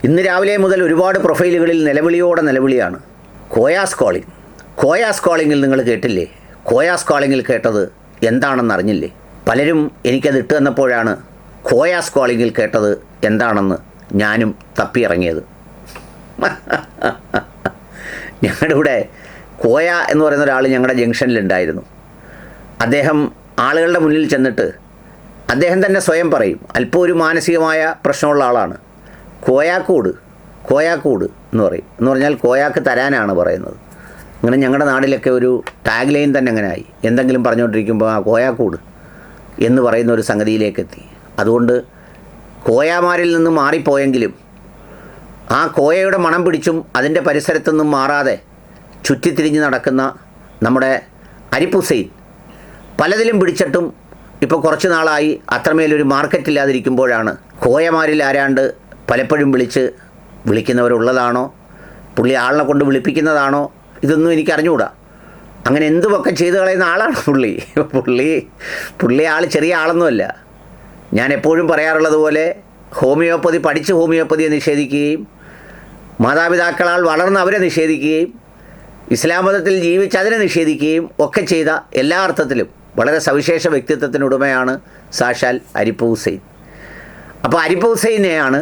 ഇന്ന് രാവിലെ മുതൽ ഒരുപാട് പ്രൊഫൈലുകളിൽ നിലവിളിയോടെ നിലവിളിയാണ്. കോയാസ് കോളിംഗ്. കോയാസ് കോളിങ്ങിൽ നിങ്ങൾ കേട്ടില്ലേ? കോയാസ് കോളിങ്ങിൽ കേട്ടത് എന്താണെന്ന് അറിഞ്ഞില്ലേ? പലരും എനിക്കത് ഇട്ട് തന്നപ്പോഴാണ് കോയാസ് കോളിങ്ങിൽ കേട്ടത് എന്താണെന്ന് ഞാനും തപ്പിയിറങ്ങിയത്. ഞങ്ങളുടെ ഇവിടെ കോയ എന്ന് പറയുന്ന ഒരാൾ ഞങ്ങളുടെ ജംഗ്ഷനിലുണ്ടായിരുന്നു. അദ്ദേഹം ആളുകളുടെ മുന്നിൽ ചെന്നിട്ട് അദ്ദേഹം തന്നെ സ്വയം പറയും, അല്പം ഒരു മാനസികമായ പ്രശ്നമുള്ള ആളാണ്. കോയാക്കൂട് എന്ന് പറയും. എന്ന് പറഞ്ഞാൽ കോയാക്ക് തരാനാണ് പറയുന്നത്. അങ്ങനെ ഞങ്ങളുടെ നാട്ടിലൊക്കെ ഒരു ടാഗ് ലൈൻ തന്നെ അങ്ങനെ ആയി. എന്തെങ്കിലും പറഞ്ഞുകൊണ്ടിരിക്കുമ്പോൾ ആ കോയാക്കൂട് എന്ന് പറയുന്ന ഒരു സംഗതിയിലേക്കെത്തി. അതുകൊണ്ട് കോയാമാരിൽ നിന്ന് മാറിപ്പോയെങ്കിലും ആ കോയയുടെ മണം പിടിച്ചും അതിൻ്റെ പരിസരത്തുനിന്നും മാറാതെ ചുറ്റിത്തിരിഞ്ഞ് നടക്കുന്ന നമ്മുടെ അരിപ്പ് ഹുസൈൻ പലതിലും പിടിച്ചിട്ടും ഇപ്പോൾ കുറച്ച് നാളായി അത്രമേലൊരു മാർക്കറ്റില്ലാതിരിക്കുമ്പോഴാണ് കോയമാരിൽ ആരാണ്ട് പലപ്പോഴും വിളിക്കുന്നവരുള്ളതാണോ, പുള്ളി ആളിനെ കൊണ്ട് വിളിപ്പിക്കുന്നതാണോ, ഇതൊന്നും എനിക്ക് അറിഞ്ഞുകൂടാ. അങ്ങനെ എന്തുമൊക്കെ ചെയ്തു കളയുന്ന ആളാണ് പുള്ളി ആൾ ചെറിയ ആളൊന്നുമല്ല. ഞാൻ എപ്പോഴും പറയാറുള്ളത് പോലെ ഹോമിയോപ്പതി പഠിച്ച് ഹോമിയോപ്പതിയെ നിഷേധിക്കുകയും മാതാപിതാക്കളാൽ വളർന്ന് അവരെ നിഷേധിക്കുകയും ഇസ്ലാം മതത്തിൽ ജീവിച്ച് അതിനെ നിഷേധിക്കുകയും ഒക്കെ ചെയ്ത എല്ലാ അർത്ഥത്തിലും വളരെ സവിശേഷ വ്യക്തിത്വത്തിനുടമയാണ് സാക്ഷാൽ അരിപ്പ് ഹുസൈൻ. അപ്പോൾ അരിപ്പ് ഹുസൈനെയാണ്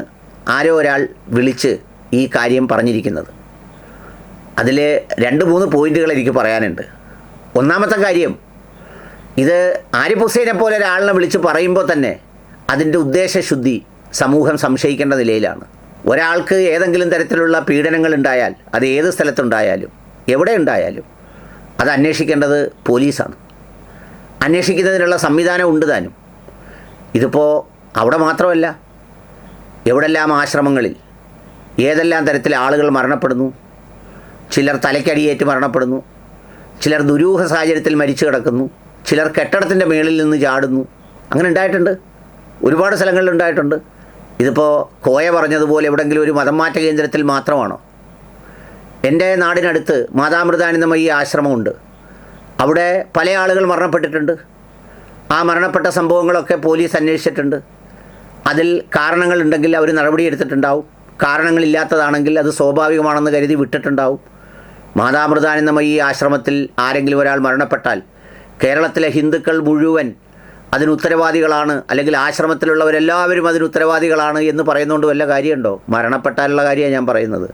ആരോ ഒരാൾ വിളിച്ച് ഈ കാര്യം പറഞ്ഞിരിക്കുന്നത്. അതിൽ 2-3 പോയിൻറ്റുകൾ എനിക്ക് പറയാനുണ്ട്. ഒന്നാമത്തെ കാര്യം, ഇത് ആരിഫ് ഹുസൈനെ പോലെ ഒരാളിനെ വിളിച്ച് പറയുമ്പോൾ തന്നെ അതിൻ്റെ ഉദ്ദേശശുദ്ധി സമൂഹം സംശയിക്കേണ്ട നിലയിലാണ്. ഒരാൾക്ക് ഏതെങ്കിലും തരത്തിലുള്ള പീഡനങ്ങൾ ഉണ്ടായാൽ, അത് ഏത് സ്ഥലത്തുണ്ടായാലും എവിടെ ഉണ്ടായാലും അത് അന്വേഷിക്കേണ്ടത് പോലീസാണ്. അന്വേഷിക്കുന്നതിനുള്ള സംവിധാനം ഉണ്ട് താനും. ഇതിപ്പോൾ അവിടെ മാത്രമല്ല, എവിടെല്ലാം ആശ്രമങ്ങളിൽ ഏതെല്ലാം തരത്തിൽ ആളുകൾ മരണപ്പെടുന്നു. ചിലർ തലയ്ക്കടിയേറ്റ് മരണപ്പെടുന്നു, ചിലർ ദുരൂഹ സാഹചര്യത്തിൽ മരിച്ചു കിടക്കുന്നു, ചിലർ കെട്ടിടത്തിൻ്റെ മേളിൽ നിന്ന് ചാടുന്നു. അങ്ങനെ ഉണ്ടായിട്ടുണ്ട്, ഒരുപാട് സ്ഥലങ്ങളിൽ ഉണ്ടായിട്ടുണ്ട്. ഇതിപ്പോൾ കോയ പറഞ്ഞതുപോലെ എവിടെയെങ്കിലും ഒരു മതം മാറ്റ കേന്ദ്രത്തിൽ മാത്രമാണോ? എൻ്റെ നാടിനടുത്ത് മാതാമൃതാനന്ദമയി ആശ്രമമുണ്ട്. അവിടെ പല ആളുകൾ മരണപ്പെട്ടിട്ടുണ്ട്. ആ മരണപ്പെട്ട സംഭവങ്ങളൊക്കെ പോലീസ് അന്വേഷിച്ചിട്ടുണ്ട്. അതിൽ കാരണങ്ങളുണ്ടെങ്കിൽ അവർ നടപടിയെടുത്തിട്ടുണ്ടാവും. കാരണങ്ങളില്ലാത്തതാണെങ്കിൽ അത് സ്വാഭാവികമാണെന്ന് കരുതി വിട്ടിട്ടുണ്ടാവും. മാതാമൃതാനന്ദമയി ആശ്രമത്തിൽ ആരെങ്കിലും ഒരാൾ മരണപ്പെട്ടാൽ കേരളത്തിലെ ഹിന്ദുക്കൾ മുഴുവൻ അതിന് ഉത്തരവാദികളാണ്, അല്ലെങ്കിൽ ആശ്രമത്തിലുള്ളവരെല്ലാവരും അതിന് ഉത്തരവാദികളാണ് എന്ന് പറയുന്നതുകൊണ്ട് വല്ല കാര്യമുണ്ടോ? മരണപ്പെട്ടാലുള്ള കാര്യമാണ് ഞാൻ പറയുന്നത്.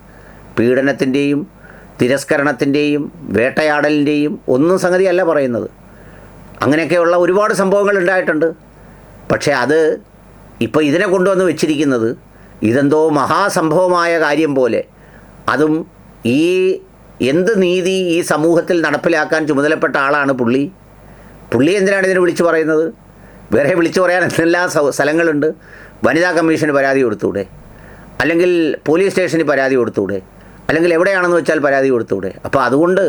പീഡനത്തിൻ്റെയും തിരസ്കരണത്തിൻ്റെയും വേട്ടയാടലിൻ്റെയും ഒന്നും സംഗതിയല്ല പറയുന്നത്. അങ്ങനെയൊക്കെയുള്ള ഒരുപാട് സംഭവങ്ങൾ ഉണ്ടായിട്ടുണ്ട്. പക്ഷേ അത് ഇപ്പോൾ ഇതിനെ കൊണ്ടുവന്ന് വെച്ചിരിക്കുന്നത് ഇതെന്തോ മഹാസംഭവമായ കാര്യം പോലെ, അതും ഈ എന്ത് നീതി ഈ സമൂഹത്തിൽ നടപ്പിലാക്കാൻ ചുമതലപ്പെട്ട ആളാണ് പുള്ളി എന്തിനാണ് ഇതിനെ വിളിച്ചു പറയുന്നത്? വേറെ വിളിച്ചു പറയാൻ എന്തെല്ലാം സ്ഥലങ്ങളുണ്ട്. വനിതാ കമ്മീഷന് പരാതി കൊടുത്തൂടെ? അല്ലെങ്കിൽ പോലീസ് സ്റ്റേഷന് പരാതി കൊടുത്തൂടെ? അല്ലെങ്കിൽ എവിടെയാണെന്ന് വെച്ചാൽ പരാതി കൊടുത്തൂടെ? അപ്പോൾ അതുകൊണ്ട്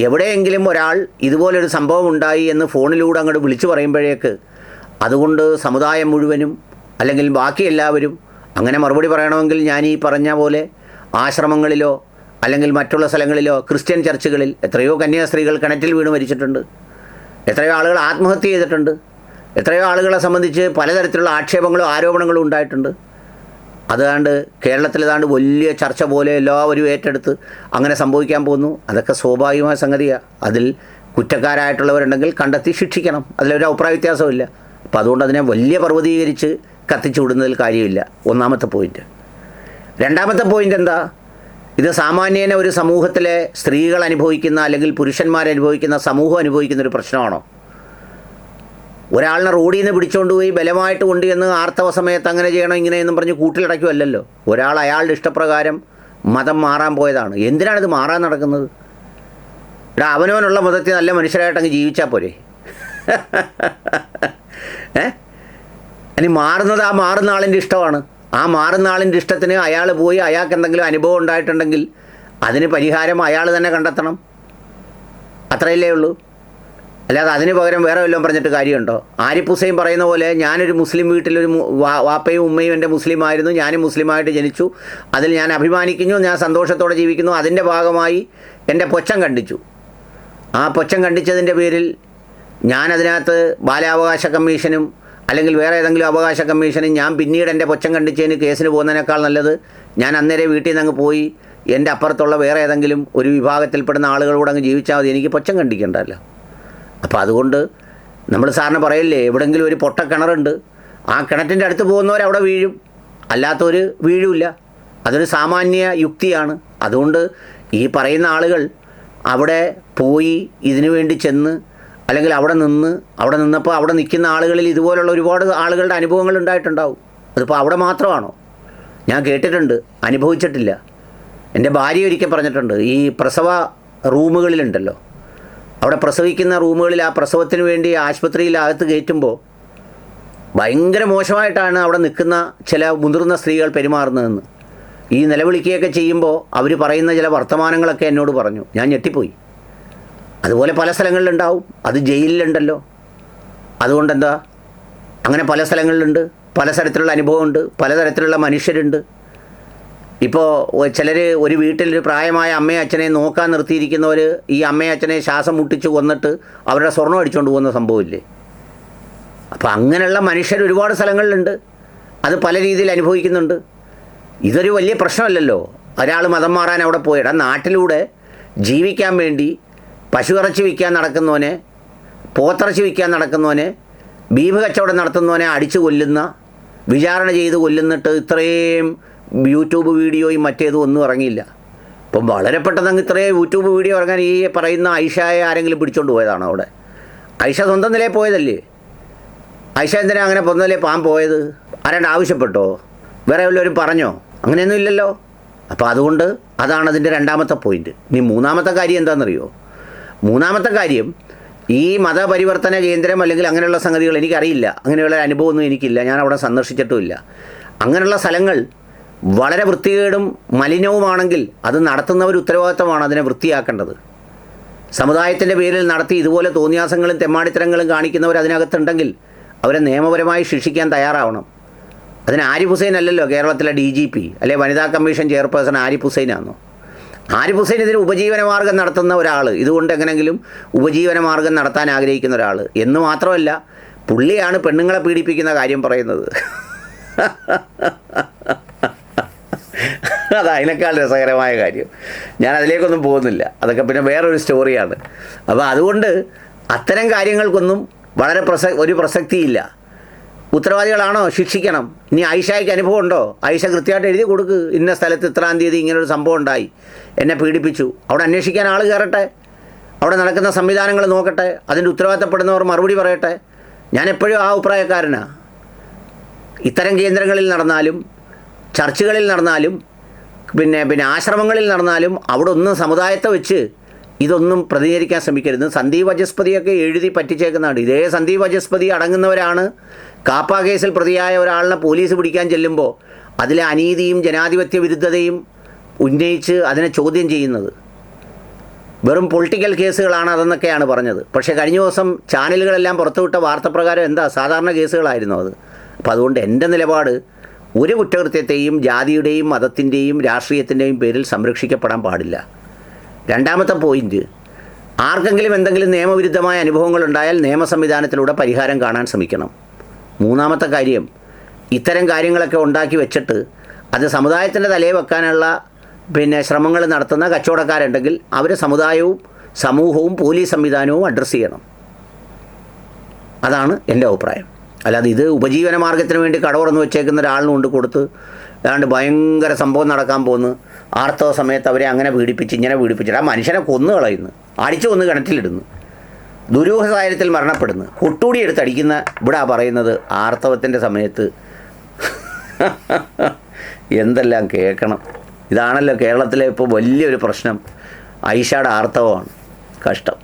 എവിടെയെങ്കിലും ഒരാൾ ഇതുപോലൊരു സംഭവം ഉണ്ടായി എന്ന് ഫോണിലൂടെ അങ്ങോട്ട് വിളിച്ചു പറയുമ്പോഴേക്ക് അതുകൊണ്ട് സമുദായം മുഴുവനും അല്ലെങ്കിൽ ബാക്കി എല്ലാവരും അങ്ങനെ മറുപടി പറയണമെങ്കിൽ ഞാൻ ഈ പറഞ്ഞ പോലെ ആശ്രമങ്ങളിലോ അല്ലെങ്കിൽ മറ്റുള്ള സ്ഥലങ്ങളിലോ ക്രിസ്ത്യൻ ചർച്ചുകളിൽ എത്രയോ കന്യാസ്ത്രീകൾ കിണറ്റിൽ വീണ് മരിച്ചിട്ടുണ്ട്. എത്രയോ ആളുകൾ ആത്മഹത്യ ചെയ്തിട്ടുണ്ട്. എത്രയോ ആളുകളെ സംബന്ധിച്ച് പലതരത്തിലുള്ള ആക്ഷേപങ്ങളും ആരോപണങ്ങളും ഉണ്ടായിട്ടുണ്ട്. അതുകൊണ്ട് കേരളത്തിൽ ഏതാണ്ട് വലിയ ചർച്ച പോലെ എല്ലാവരും ഏറ്റെടുത്ത് അങ്ങനെ സംഭവിക്കാൻ പോകുന്നു. അതൊക്കെ സ്വാഭാവികമായ സംഗതിയാണ്. അതിൽ കുറ്റക്കാരായിട്ടുള്ളവരുണ്ടെങ്കിൽ കണ്ടെത്തി ശിക്ഷിക്കണം. അതിലൊരു അഭിപ്രായ വ്യത്യാസമില്ല. അപ്പോൾ അതുകൊണ്ട് അതിനെ വലിയ പർവ്വതീകരിച്ച് കത്തിച്ചു വിടുന്നതിൽ കാര്യമില്ല. ഒന്നാമത്തെ പോയിൻറ്റ്. രണ്ടാമത്തെ പോയിൻ്റ് എന്താ? ഇത് സാമാന്യേന ഒരു സമൂഹത്തിലെ സ്ത്രീകൾ അനുഭവിക്കുന്ന അല്ലെങ്കിൽ പുരുഷന്മാരനുഭവിക്കുന്ന സമൂഹം അനുഭവിക്കുന്ന ഒരു പ്രശ്നമാണോ? ഒരാളിനെ റോഡിൽ നിന്ന് പിടിച്ചുകൊണ്ട് പോയി ബലമായിട്ട് കൊണ്ടുവന്ന് ആർത്തവ സമയത്ത് അങ്ങനെ ചെയ്യണം ഇങ്ങനെയെന്നും പറഞ്ഞ് കൂട്ടിലടയ്ക്കുമല്ലോ. ഒരാൾ അയാളുടെ ഇഷ്ടപ്രകാരം മതം മാറാൻ പോയതാണ്. എന്തിനാണിത് മാറാൻ നടക്കുന്നത്? അവനവനുള്ള മതത്തിൽ നല്ല മനുഷ്യരായിട്ട് അങ്ങ് ജീവിച്ചാൽ പോരെ? ഇനി മാറുന്നത് ആ മാറുന്ന ആളിൻ്റെ ഇഷ്ടമാണ്. ആ മാറുന്ന ആളിൻ്റെ ഇഷ്ടത്തിന് അയാൾ പോയി അയാൾക്ക് എന്തെങ്കിലും അനുഭവം ഉണ്ടായിട്ടുണ്ടെങ്കിൽ അതിന് പരിഹാരം അയാൾ തന്നെ കണ്ടെത്തണം. അത്രയല്ലേ ഉള്ളൂ. അല്ലാതെ അതിന് പകരം വേറെ വല്ലതും പറഞ്ഞിട്ട് കാര്യമുണ്ടോ? ആരിഫ് ഹുസൈൻ പറയുന്ന പോലെ ഞാനൊരു മുസ്ലിം വീട്ടിലൊരു വാപ്പയും ഉമ്മയും എൻ്റെ മുസ്ലിമായിരുന്നു, ഞാനും മുസ്ലിമായിട്ട് ജനിച്ചു, അതിൽ ഞാൻ അഭിമാനിക്കുന്നു, ഞാൻ സന്തോഷത്തോടെ ജീവിക്കുന്നു, അതിൻ്റെ ഭാഗമായി എൻ്റെ പൊച്ചം കണ്ടിച്ചു. ആ പൊച്ചം കണ്ടിച്ചതിൻ്റെ പേരിൽ ഞാനതിനകത്ത് ബാലാവകാശ കമ്മീഷനും അല്ലെങ്കിൽ വേറെ ഏതെങ്കിലും അവകാശ കമ്മീഷന് ഞാൻ പിന്നീട് എൻ്റെ പൊച്ചം കണ്ടിച്ചതിന് കേസിന് പോകുന്നതിനേക്കാൾ നല്ലത് ഞാൻ അന്നേരെ വീട്ടിൽ നിന്ന് അങ്ങ് പോയി എൻ്റെ അപ്പുറത്തുള്ള വേറെ ഏതെങ്കിലും ഒരു വിഭാഗത്തിൽപ്പെടുന്ന ആളുകളോട് അങ്ങ് ജീവിച്ചാൽ മതി, എനിക്ക് പൊച്ചം കണ്ടിക്കണ്ടല്ലോ. അപ്പോൾ അതുകൊണ്ട് നമ്മൾ സാറിന് പറയില്ലേ, എവിടെയെങ്കിലും ഒരു പൊട്ട കിണറുണ്ട്, ആ കിണറ്റിൻ്റെ അടുത്ത് പോകുന്നവരവിടെ വീഴും, അല്ലാത്തവർ വീഴില്ല. അതൊരു സാമാന്യ യുക്തിയാണ്. അതുകൊണ്ട് ഈ പറയുന്ന ആളുകൾ അവിടെ പോയി ഇതിനു വേണ്ടി ചെന്ന് അല്ലെങ്കിൽ അവിടെ നിന്നപ്പോൾ അവിടെ നിൽക്കുന്ന ആളുകളിൽ ഇതുപോലുള്ള ഒരുപാട് ആളുകളുടെ അനുഭവങ്ങൾ ഉണ്ടായിട്ടുണ്ടാവും. അതിപ്പോൾ അവിടെ മാത്രമാണോ? ഞാൻ കേട്ടിട്ടുണ്ട്, അനുഭവിച്ചിട്ടില്ല. എൻ്റെ ഭാര്യ ഒരിക്കൽ പറഞ്ഞിട്ടുണ്ട്, ഈ പ്രസവ റൂമുകളിലുണ്ടല്ലോ, അവിടെ പ്രസവിക്കുന്ന റൂമുകളിൽ ആ പ്രസവത്തിന് വേണ്ടി ആശുപത്രിയിൽ അകത്ത് കയറ്റുമ്പോൾ ഭയങ്കര മോശമായിട്ടാണ് അവിടെ നിൽക്കുന്ന ചില മുതിർന്ന സ്ത്രീകൾ പെരുമാറുന്നതെന്ന്. ഈ നിലവിളിക്കുകയൊക്കെ ചെയ്യുമ്പോൾ അവർ പറയുന്ന ചില വർത്തമാനങ്ങളൊക്കെ എന്നോട് പറഞ്ഞു. ഞാൻ ഞെട്ടിപ്പോയി. അതുപോലെ പല സ്ഥലങ്ങളിലുണ്ടാവും. അത് ജയിലിലുണ്ടല്ലോ. അതുകൊണ്ടെന്താ, അങ്ങനെ പല സ്ഥലങ്ങളിലുണ്ട്, പല തരത്തിലുള്ള അനുഭവമുണ്ട്, പലതരത്തിലുള്ള മനുഷ്യരുണ്ട്. ഇപ്പോൾ ചിലർ ഒരു വീട്ടിൽ ഒരു പ്രായമായ അമ്മയും അച്ഛനെ നോക്കാൻ നിർത്തിയിരിക്കുന്നവർ ഈ അമ്മയും അച്ഛനെ ശ്വാസം മുട്ടിച്ച് കൊന്നിട്ട് അവരുടെ സ്വർണ്ണം അടിച്ചുകൊണ്ട് പോകുന്ന സംഭവമില്ലേ? അപ്പോൾ അങ്ങനെയുള്ള മനുഷ്യർ ഒരുപാട് സ്ഥലങ്ങളിലുണ്ട്. അത് പല രീതിയിൽ അനുഭവിക്കുന്നുണ്ട്. ഇതൊരു വലിയ പ്രശ്നമല്ലല്ലോ. ഒരാൾ മതം മാറാൻ അവിടെ പോയിടാ, നാട്ടിലൂടെ ജീവിക്കാൻ വേണ്ടി പശുയിറച്ചി വിൽക്കാൻ നടക്കുന്നവനെ, പോത്തിറച്ചി വിൽക്കാൻ നടക്കുന്നവനെ, ബീഫ് കച്ചവടം നടത്തുന്നവനെ അടിച്ചു കൊല്ലുന്ന, വിചാരണ ചെയ്ത് കൊല്ലുന്നിട്ട് ഇത്രയും യൂട്യൂബ് വീഡിയോയും മറ്റേതും ഒന്നും ഇറങ്ങിയില്ല. ഇപ്പം വളരെ പെട്ടെന്ന് അങ്ങ് ഇത്രയും യൂട്യൂബ് വീഡിയോ ഇറങ്ങാൻ ഈ പറയുന്ന ഐഷയെ ആരെങ്കിലും പിടിച്ചുകൊണ്ട് പോയതാണോ അവിടെ? ഐഷ സ്വന്തം നിലയിൽ പോയതല്ലേ? ഐഷ എന്തിനാ അങ്ങനെ പൊന്നലേ പാൻ പോയത്? ആരാണ്ട് ആവശ്യപ്പെട്ടോ? വേറെ വല്ലവരും പറഞ്ഞോ? അങ്ങനെയൊന്നും ഇല്ലല്ലോ. അപ്പോൾ അതുകൊണ്ട് അതാണ് അതിൻ്റെ രണ്ടാമത്തെ പോയിൻറ്റ്. ഇനി മൂന്നാമത്തെ കാര്യം എന്താണെന്നറിയോ? മൂന്നാമത്തെ കാര്യം, ഈ മതപരിവർത്തന കേന്ദ്രം അല്ലെങ്കിൽ അങ്ങനെയുള്ള സംഗതികൾ എനിക്കറിയില്ല, അങ്ങനെയുള്ള അനുഭവമൊന്നും എനിക്കില്ല, ഞാൻ അവിടെ സന്ദർശിച്ചിട്ടുമില്ല. അങ്ങനെയുള്ള സ്ഥലങ്ങൾ വളരെ വൃത്തികേടും മലിനവുമാണെങ്കിൽ അത് നടത്തുന്നവർ ഉത്തരവാദിത്തമാണ് അതിനെ വൃത്തിയാക്കേണ്ടത്. സമുദായത്തിൻ്റെ പേരിൽ നടത്തി ഇതുപോലെ തോന്നിയാസങ്ങളും തെമ്മാടിത്തരങ്ങളും കാണിക്കുന്നവർ അതിനകത്തുണ്ടെങ്കിൽ അവരെ നിയമപരമായി ശിക്ഷിക്കാൻ തയ്യാറാവണം. അതിന് ആരിഫ് ഹുസൈൻ അല്ലല്ലോ കേരളത്തിലെ DGP, അല്ലെ വനിതാ കമ്മീഷൻ ചെയർപേഴ്സൺ ആരിഫ് ഹുസൈനാണോ? ആരിഫ് ഹുസൈൻ ഇതിന് ഉപജീവനമാർഗ്ഗം നടത്തുന്ന ഒരാൾ, ഇതുകൊണ്ട് എങ്ങനെങ്കിലും ഉപജീവനമാർഗ്ഗം നടത്താൻ ആഗ്രഹിക്കുന്ന ഒരാൾ എന്ന് മാത്രമല്ല, പുള്ളിയാണ് പെണ്ണുങ്ങളെ പീഡിപ്പിക്കുന്ന കാര്യം പറയുന്നത്. അത് അതിനേക്കാൾ രസകരമായ കാര്യം. ഞാൻ അതിലേക്കൊന്നും പോകുന്നില്ല, അതൊക്കെ പിന്നെ വേറൊരു സ്റ്റോറിയാണ്. അപ്പോൾ അതുകൊണ്ട് അത്തരം കാര്യങ്ങൾക്കൊന്നും വളരെ ഒരു പ്രസക്തിയില്ല. ഉത്തരവാദികളാണോ? ശിക്ഷിക്കണം. ഇനി ഐഷയ്ക്ക് അനുഭവം ഉണ്ടോ? ഐഷ കൃത്യമായിട്ട് എഴുതി കൊടുക്ക്, ഇന്ന സ്ഥലത്ത് ഇത്രാം തീയതി ഇങ്ങനൊരു സംഭവം ഉണ്ടായി, എന്നെ പീഡിപ്പിച്ചു. അവിടെ അന്വേഷിക്കാൻ ആൾ കയറട്ടെ, അവിടെ നടക്കുന്ന സംവിധാനങ്ങൾ നോക്കട്ടെ, അതിൻ്റെ ഉത്തരവാദിത്തപ്പെടുന്നവർ മറുപടി പറയട്ടെ. ഞാൻ എപ്പോഴും ആ അഭിപ്രായക്കാരനാണ്. ഇത്തരം കേന്ദ്രങ്ങളിൽ നടന്നാലും ചർച്ചുകളിൽ നടന്നാലും പിന്നെ ആശ്രമങ്ങളിൽ നടന്നാലും അവിടെ ഒന്നും സമുദായത്തെ വെച്ച് ഇതൊന്നും പ്രതികരിക്കാൻ ശ്രമിക്കരുത്. സന്ദീപ് വചസ്പതിയൊക്കെ എഴുതി പറ്റിച്ചേക്കുന്നതാണ്. ഇതേ സന്ദീപ് വചസ്പതി അടങ്ങുന്നവരാണ് കാപ്പ കേസിൽ പ്രതിയായ ഒരാളിനെ പോലീസ് പിടിക്കാൻ ചെല്ലുമ്പോൾ അതിലെ അനീതിയും ജനാധിപത്യ വിരുദ്ധതയും ഉന്നയിച്ച് അതിനെ ചോദ്യം ചെയ്യുന്നത്. വെറും പൊളിറ്റിക്കൽ കേസുകളാണ് അതെന്നൊക്കെയാണ് പറഞ്ഞത്. പക്ഷേ കഴിഞ്ഞ ദിവസം ചാനലുകളെല്ലാം പുറത്തുവിട്ട വാർത്തപ്രകാരം എന്താ സാധാരണ കേസുകളായിരുന്നു അത്. അപ്പോൾ അതുകൊണ്ട് എൻ്റെ നിലപാട്, ഒരു കുറ്റകൃത്യത്തെയും ജാതിയുടെയും മതത്തിൻ്റെയും രാഷ്ട്രീയത്തിൻ്റെയും പേരിൽ സംരക്ഷിക്കപ്പെടാൻ പാടില്ല. രണ്ടാമത്തെ പോയിൻറ്റ്, ആർക്കെങ്കിലും എന്തെങ്കിലും നിയമവിരുദ്ധമായ അനുഭവങ്ങളുണ്ടായാൽ നിയമ സംവിധാനത്തിലൂടെ പരിഹാരം കാണാൻ ശ്രമിക്കണം. മൂന്നാമത്തെ കാര്യം, ഇത്തരം കാര്യങ്ങളൊക്കെ ഉണ്ടാക്കി വെച്ചിട്ട് അത് സമുദായത്തിൻ്റെ തലയിൽ വെക്കാനുള്ള ശ്രമങ്ങൾ നടത്തുന്ന കച്ചവടക്കാരുണ്ടെങ്കിൽ അവർ സമുദായവും സമൂഹവും പോലീസ് സംവിധാനവും അഡ്രസ്സ് ചെയ്യണം. അതാണ് എൻ്റെ അഭിപ്രായം. അല്ലാതെ ഇത് ഉപജീവന മാർഗ്ഗത്തിന് വേണ്ടി കട തുറന്ന് വെച്ചേക്കുന്ന ഒരാളിന് കൊണ്ട് കൊടുത്ത് ഏതാണ്ട് ഭയങ്കര സംഭവം നടക്കാൻ പോകുന്നു, ആർത്തവ സമയത്ത് അവരെ അങ്ങനെ പീഡിപ്പിച്ച് ഇങ്ങനെ പീഡിപ്പിച്ചിട്ട് ആ മനുഷ്യനെ കൊന്നു കളയുന്നു, അടിച്ചു കൊന്ന് കിണറ്റിലിടുന്നു, ദുരൂഹ സാഹചര്യത്തിൽ മരണപ്പെടുന്നു, കൊട്ടൂടി എടുത്തടിക്കുന്ന. ഇവിടെ പറയുന്നത് ആർത്തവത്തിൻ്റെ സമയത്ത് എന്തെല്ലാം കേൾക്കണം. ഇതാണല്ലോ കേരളത്തിലെ ഇപ്പോൾ വലിയൊരു പ്രശ്നം. ഐഷയുടെ ആർത്തവമാണ്. കഷ്ടം.